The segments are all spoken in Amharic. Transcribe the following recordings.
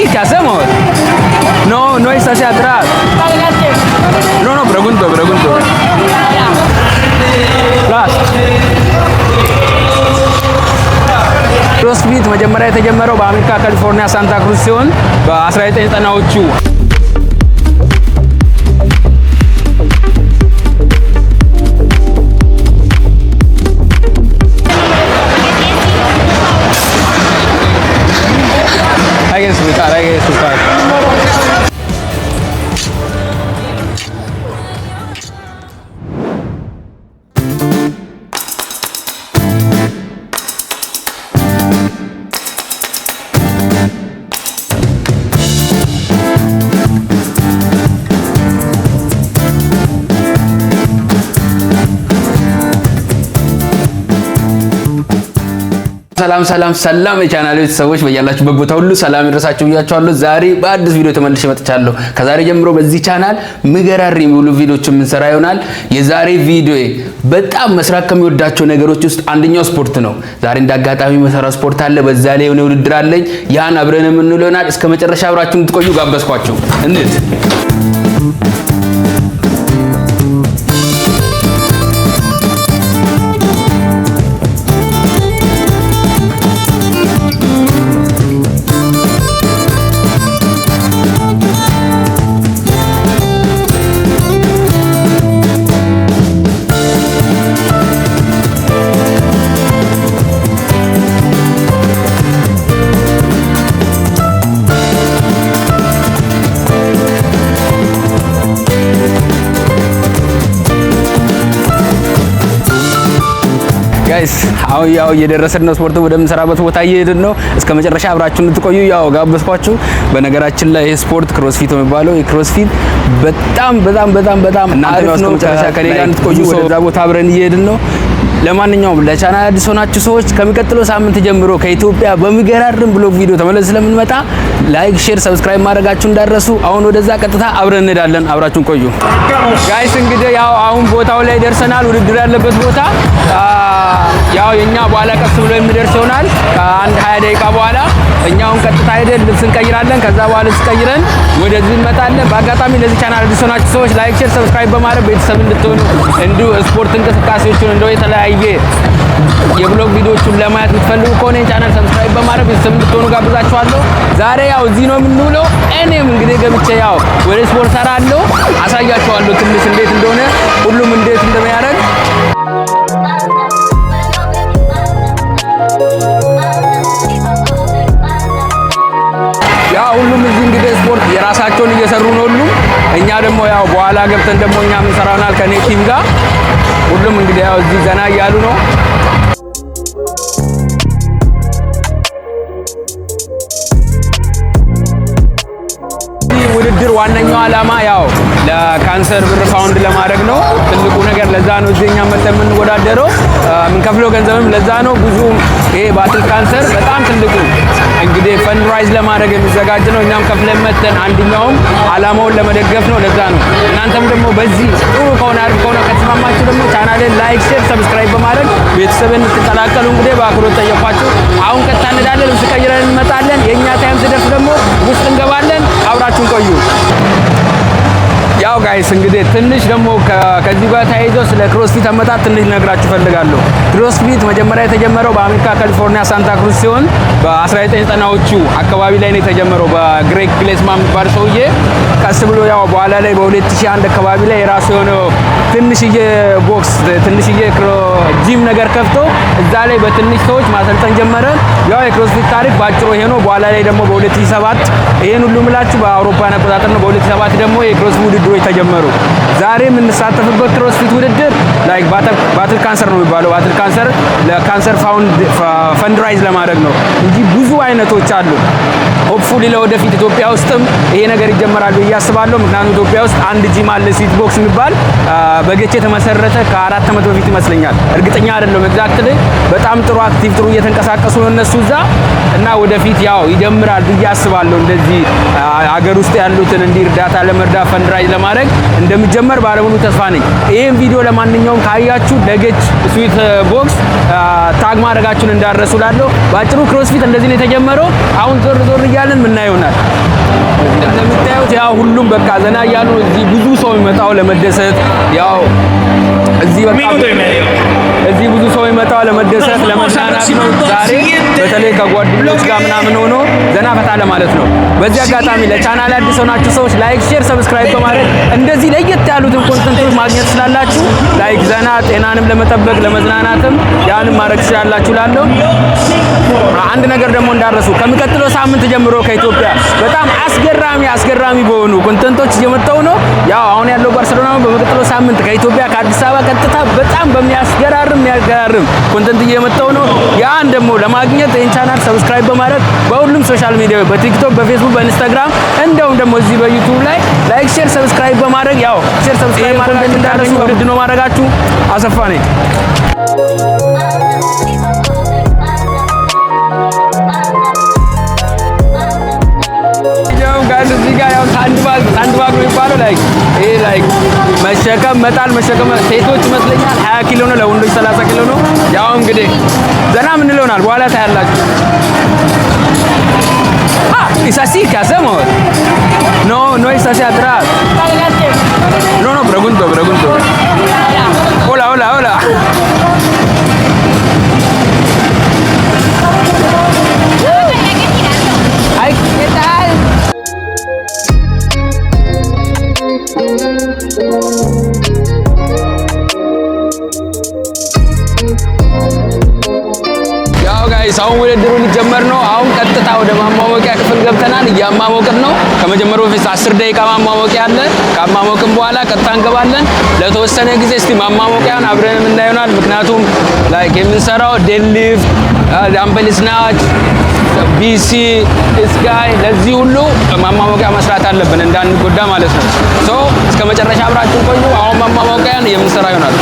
¿qué hacemos? No está hacia atrás. No, pregunto. ክሮስፊት መጀመሪያ የተጀመረው በአሜሪካ ካሊፎርኒያ ሳንታ ክሩዝ ሲሆን በ1990ዎቹ hay que disfrutar. ሰላም የቻናሌ ቤተሰቦች በያላችሁበት ቦታ ሁሉ ሰላም ይድረሳችሁ ብያችኋለሁ። ዛሬ በአዲስ ቪዲዮ ተመልሼ መጥቻለሁ። ከዛሬ ጀምሮ በዚህ ቻናል ምገራሪ ሙሉ ቪዲዮዎችን የምንሰራ ይሆናል። የዛሬ ቪዲዮ በጣም መስራት ከሚወዳቸው ነገሮች ውስጥ አንደኛው ስፖርት ነው። ዛሬ እንዳጋጣሚ መሰራ ስፖርት አለ፣ በዛ ላይ የሆነ ውድድር አለኝ። ያን አብረን የምንውለው ይሆናል። እስከ መጨረሻ አብራችሁን እንድትቆዩ ጋበዝኳችሁ። እንዴት ጋይስ አሁን ያው እየደረሰን ነው። ስፖርቱ ወደምንሰራበት ቦታ እየሄድን ነው። እስከ መጨረሻ አብራችሁን እንድትቆዩ ያው ጋበዝኳችሁ። በነገራችን ላይ ይሄ ስፖርት ክሮስፊት የሚባለው የክሮስፊት በጣም እናንተ እስከ መጨረሻ ከኔ ጋር እንድትቆዩ ወደዛ ቦታ አብረን እየሄድን ነው። ለማንኛውም ለቻናል አዲስ ሆናችሁ ሰዎች ከሚቀጥለው ሳምንት ጀምሮ ከኢትዮጵያ በሚገራርም ብሎግ ቪዲዮ ተመለስ ስለምንመጣ ላይክ፣ ሼር፣ ሰብስክራይብ ማድረጋችሁ እንዳረሱ። አሁን ወደዛ ቀጥታ አብረን እንሄዳለን። አብራችሁን ቆዩ ጋይስ። እንግዲህ ያው አሁን ቦታው ላይ ደርሰናል። ውድድር ያለበት ቦታ ያው የኛ በኋላ ቀስ ብሎ የሚደርስ ይሆናል። ከአንድ 20 ደቂቃ በኋላ እኛውን ቀጥታ ሄደን ልብስ እንቀይራለን። ከዛ በኋላ ልብስ ቀይረን ወደዚህ እንመጣለን። በአጋጣሚ ለዚህ ቻናል አዲስ ሆናችሁ ሰዎች ላይክ፣ ሼር፣ ሰብስክራይብ በማድረግ ቤተሰብ እንድትሆኑ እንዲሁ ስፖርት እንቅስቃሴዎችን እንደው የተለያየ የብሎግ ቪዲዮዎችን ለማየት የምትፈልጉ ከሆነ ቻናል ሰብስክራይብ በማድረግ ቤተሰብ እንድትሆኑ ጋብዛችኋለሁ። ዛሬ ያው እዚህ ነው የምንውለው። እኔም እንግዲህ ገብቼ ያው ወደ ስፖርት ሰራለሁ፣ አሳያችኋለሁ ትንሽ እንዴት እንደሆነ ሁሉም እንዴት እንደሚያደርግ። ያው ሁሉም እዚህ እንግዲህ ስፖርት የራሳቸውን እየሰሩ ነው ሁሉም። እኛ ደግሞ ያው በኋላ ገብተን ደግሞ እኛ ምን ሰራናል ከኔ ቲም ጋር ሁሉም እንግዲህ ያው እዚህ ዘና እያሉ ነው። ውድድር ዋነኛው ዓላማ ያው ለካንሰር ብር ፋውንድ ለማድረግ ነው። ትልቁ ነገር ለዛ ነው እዚህኛ መተን የምንወዳደረው። የምንከፍለው ገንዘብም ለዛ ነው። ብዙ ይሄ ባትል ካንሰር በጣም ትልቁ እንግዲህ ፈንድ ራይዝ ለማድረግ የሚዘጋጅ ነው። እኛም ከፍለን መተን አንደኛውም ዓላማውን ለመደገፍ ነው። ለዛ ነው እናንተም ደግሞ በዚህ ጥሩ ከሆነ አሪፍ ከሆነ ከተስማማችሁ ደግሞ ቻናሌን ላይክ፣ ሼር፣ ሰብስክራይብ በማድረግ ቤተሰብን እንድትቀላቀሉ እንግዲህ በአክብሮት ጠየኳችሁ። አሁን ቀጥታ እንሄዳለን። ልብስ ቀይረን እንመጣለን። የኛ ታይም ሲደርስ ደግሞ ውስጥ እንገባለን። አብራችሁን ቆዩ። ያው ጋይስ እንግዲህ ትንሽ ደግሞ ከዚህ ጋር ተያይዞ ስለ ክሮስፊት አመጣጥ ትንሽ ልነግራችሁ ፈልጋለሁ። ክሮስፊት መጀመሪያ የተጀመረው በአሜሪካ ካሊፎርኒያ ሳንታ ክሩዝ ሲሆን በ1990ዎቹ አካባቢ ላይ ነው የተጀመረው በግሬግ ግሌስማን የሚባል ሰውዬ። ቀስ ብሎ ያው በኋላ ላይ በ2001 አካባቢ ላይ የራሱ የሆነ ትንሽዬ ቦክስ ትንሽዬ ጂም ነገር ከፍቶ እዛ ላይ በትንሽ ሰዎች ማሰልጠን ጀመረ። ያው የክሮስፊት ታሪክ ባጭሩ ይሄ ነው። በኋላ ላይ ደግሞ በ2007 ይሄን ሁሉ ምላችሁ በአውሮፓውያን አቆጣጠር ነው። በ2007 ደግሞ የክሮስፊት ውድድሮች ተጀመሩ። ዛሬ የምንሳተፍበት ክሮስፊት ውድድር ላይክ ባትል ካንሰር ነው የሚባለው። ባትል ካንሰር ለካንሰር ፈንድራይዝ ለማድረግ ነው እንጂ ብዙ አይነቶች አሉ። ሆፕፉሊ ለወደፊት ኢትዮጵያ ውስጥም ይሄ ነገር ይጀምራል ብዬ አስባለሁ። ምክንያቱም ኢትዮጵያ ውስጥ አንድ ጂም አለ ሲት ቦክስ የሚባል በገቼ የተመሰረተ ከ4 ዓመት በፊት ይመስለኛል እርግጠኛ አይደለም ኤግዛክትሊ። በጣም ጥሩ አክቲቭ ጥሩ እየተንቀሳቀሱ ነው እነሱ እዛ እና ወደፊት ያው ይጀምራል ብዬ አስባለሁ። እንደዚህ አገር ውስጥ ያሉትን እንዲህ እርዳታ ለመርዳት ፈንድራይዝ ለማድረግ እንደሚጀመር ባለሙሉ ተስፋ ነኝ። ይሄን ቪዲዮ ለማንኛውም ካያችሁ ለገች ስዊት ቦክስ ታግ ማድረጋችሁን እንዳረሱላለሁ። ባጭሩ ክሮስፊት እንደዚህ ነው የተጀመረው። አሁን ዞር ዞር እያለን ምን ይሆናል እንደምታዩት ያው ሁሉም በቃ ዘና እያሉ እዚህ ብዙ ሰው ይመጣው ለመደሰት ያው እዚህ በቃ እዚህ ብዙ ሰው ይመጣው ለመደሰት ለመዝናናት ነው። ዛሬ በተለይ ከጓደኞች ጋር ምናምን ሆኖ ዘና ፈታ ለማለት ነው። በዚህ አጋጣሚ ለቻናል አዲስ ሆናችሁ ሰዎች ላይክ፣ ሼር፣ ሰብስክራይብ በማድረግ እንደዚህ ለየት ያሉትን ኮንተንቶች ማግኘት ስላላችሁ ላይክ ዘና ጤናንም ለመጠበቅ ለመዝናናትም ያንም ማድረግ ትችላላችሁ ላለው አንድ ነገር ደግሞ እንዳረሱ ከሚቀጥለው ሳምንት ጀምሮ ከኢትዮጵያ በጣም አስገራሚ በሆኑ ኮንተንቶች እየመጣው ነው። ያው አሁን ያለው ባርሴሎና በሚቀጥለው ሳምንት ከኢትዮጵያ ከአዲስ አበባ ቀጥታ በጣም በሚያስገራርም ኮንተንት እየመጣው ነው። ያን ደግሞ ለማግኘት ይህን ቻናል ሰብስክራይብ በማድረግ በሁሉም ሶሻል ሚዲያ በቲክቶክ፣ በፌስቡክ፣ በኢንስታግራም እንደውም ደግሞ እዚህ በዩቲዩብ ላይ ላይክ፣ ሼር፣ ሰብስክራይብ በማድረግ ያው ሼር ሰብስክራይብ ማድረግ እንዳረሱ ውድ ነው ማድረጋችሁ። አሰፋ ነኝ። እዚህ ጋር ያው ሳንድባግ ነው የሚባለው ላይክ መሸከም መጣል መሸከም ሴቶች ይመስለኛል 20 ኪሎ ነው፣ ለወንዶች 30 ኪሎ ነው። ያው እንግዲህ ዘና ምን ይሆናል በኋላ ታያላችሁ። es así que hacemos no es hacia atrás no pregunto hola ay ¿qué tal? ያው ጋይስ አሁን ውድድሩ ሊጀመር ነው። አሁን ቀጥታ ወደ ማሟሟቂያ ክፍል ገብተናል። እያሟሟቅን ነው። ከመጀመሩ በፊት 10 ደቂቃ ማሟሟቂያ አለ። ከማሟቅን በኋላ ቀጥታ እንገባለን። ለተወሰነ ጊዜ እስቲ ማሟሟቂያን አብረን የምናየው ምክንያቱም ላይክ የምንሰራው ዴድሊፍት፣ ዳምበል ስናች፣ ቢሲ ስካይ ለዚህ ሁሉ ማሟሟቂያ መስራት አለብን እንዳንጎዳ ማለት ነው። ሶ እስከ መጨረሻ አብራችሁን ቆዩ። አሁን ማሟሟቂያን የምንሰራ ይሆናል።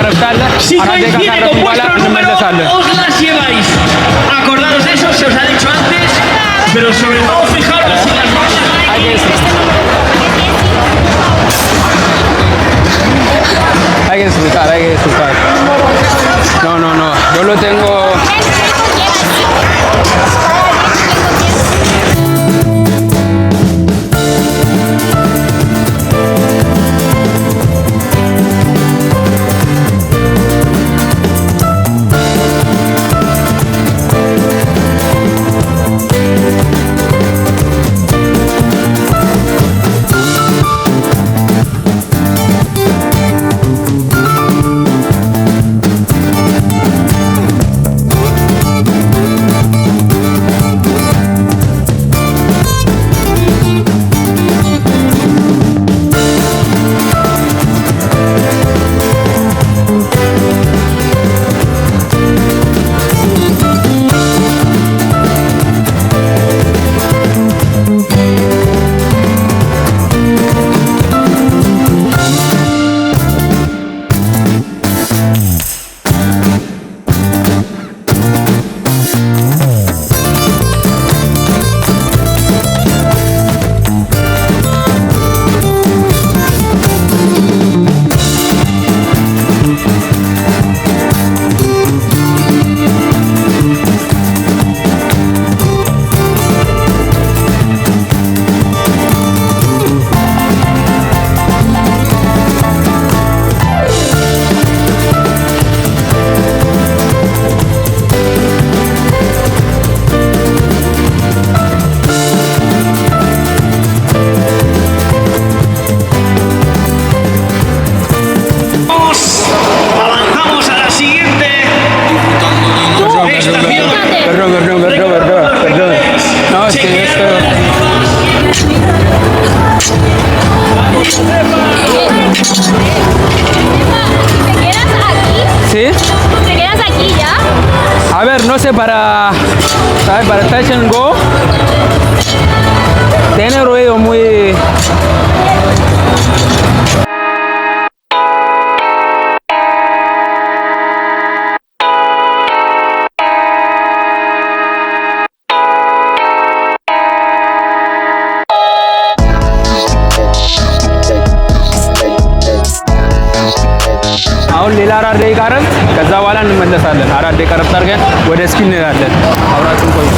እረፍት አለ። 4 ደቂቃ ካረፍን በኋላ እንመለሳለን። os las lleváis. Acordaros de eso, se os ha dicho antes, pero sobre todo fijaros si las vais a... Hay que disfrutar, hay que disfrutar. No, no, no, yo lo tengo... A ver, no sé, ¿sabes? Para touch and go tiene ruido muy... አሁን ሌላ 4 ደቂቃ አረን ከዛ በኋላ እንመለሳለን። 4 ደቂቃ ረፍት አድርገን ወደ እስኪ እንሄዳለን። አብራችሁን ቆዩ።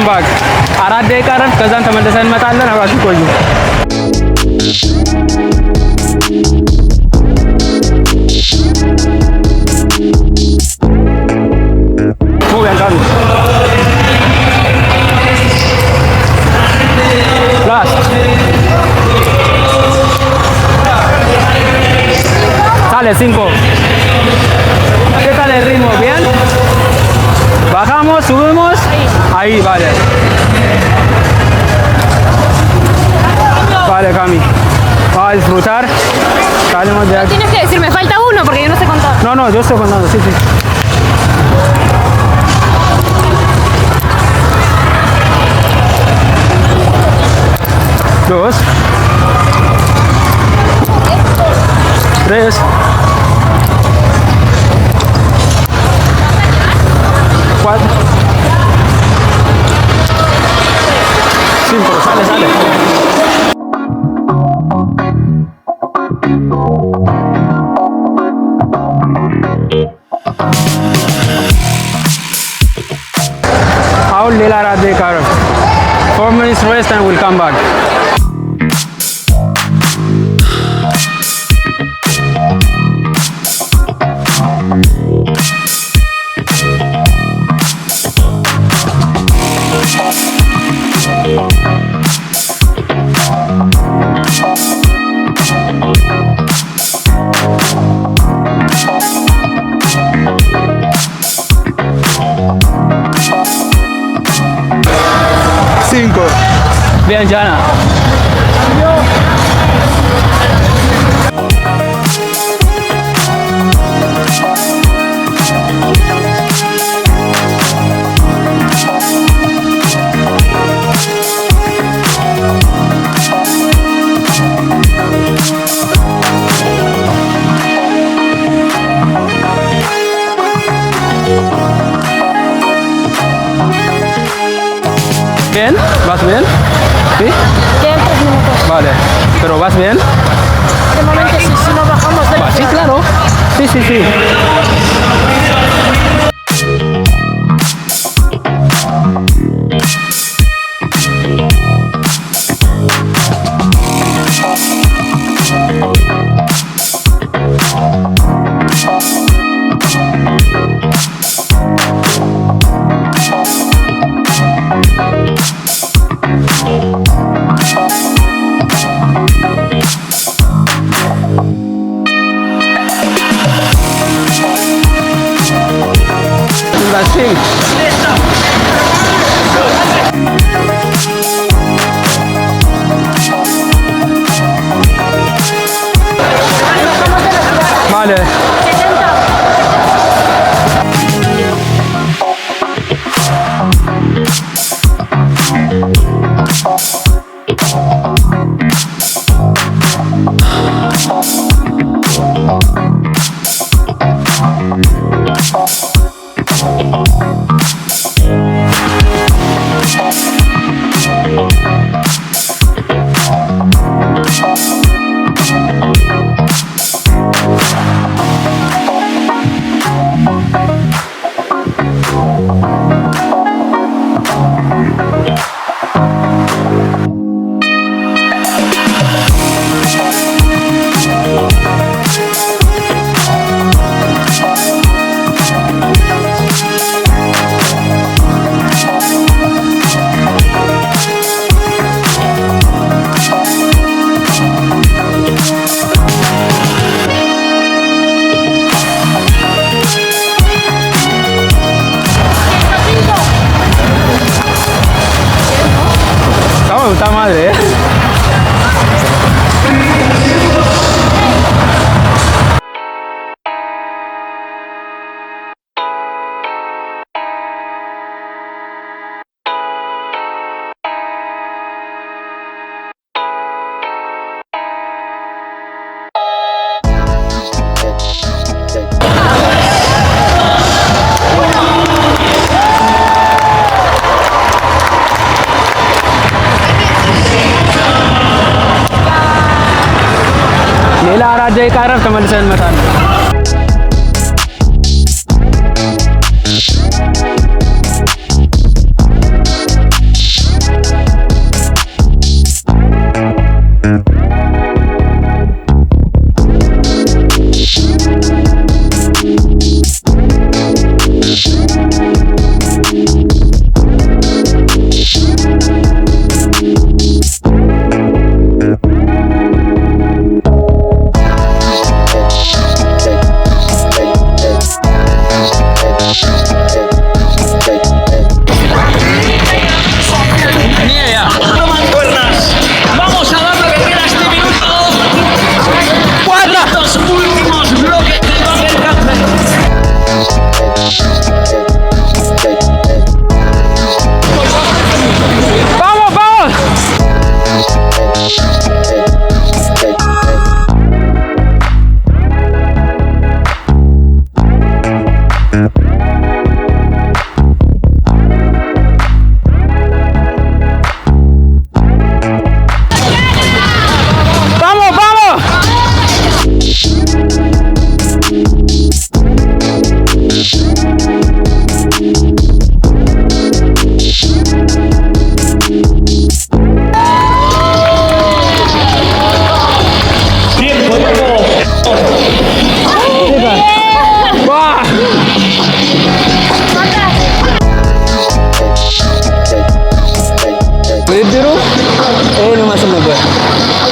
ባክ 4 ደቂቃ ረፍት ከዛን ተመልሰን እንመጣለን። አብራችሁ ቆዩ። Muy bien, Carlos. Last. Sale 5. ¿Qué tal el ritmo? ¿Bien? Bajamos, subimos. Ahí, vale. Vale, Cami. Vamos a disfrutar. Salimos de aquí. Tienes que decir, me falta uno porque yo no sé contar. No, no, yo estoy contando, sí, sí. Dos. 3, 4, 5, sale, sale. አሁን ሌላ 4 ደቂቃ ነው። 4 minutes rest and we'll come back. Bien, Jana. Bien, ¿vas bien? ¿Sí? Quedan 3 minutos. Vale, pero ¿vas bien? De momento sí, si no bajamos de la Sí, claro. Sí, sí, sí. Así. Vale. Puta madre, ሌላ 4 ደቂቃ ረፍ ተመልሰን እንመጣለን።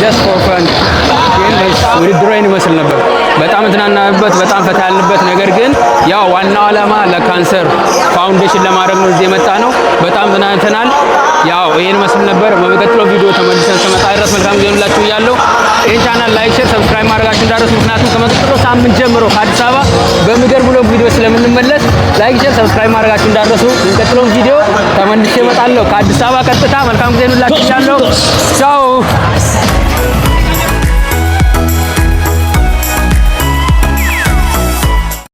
just for fun ውድድሩ ይመስል ነበር። በጣም ተናናበት፣ በጣም ፈታ ያልንበት። ነገር ግን ያው ዋናው ዓላማ ለካንሰር ፋውንዴሽን ለማድረግ ነው እዚህ የመጣ ነው። በጣም ተናንተናል። ያው ይሄን መስል ነበር። በመቀጠለው ቪዲዮ ተመልሰን ከመጣ ድረስ መልካም ጊዜ ይሁንላችሁ እያለሁ ይሄን ቻናል ላይክ፣ ሼር፣ ሰብስክራይብ ማድረጋችሁ እንዳትረሱ። ምክንያቱም ከመቀጠለው ሳምንት ጀምሮ ከአዲስ አበባ በሚገርም ብሎግ ቪዲዮ ስለምንመለስ ላይክ፣ ሼር፣ ሰብስክራይብ ማድረጋችሁ እንዳትረሱ። የሚቀጥለውን ቪዲዮ ተመልሼ እመጣለሁ ከአዲስ አበባ ቀጥታ። መልካም ጊዜ ይሁንላችሁ እያለሁ ቻው።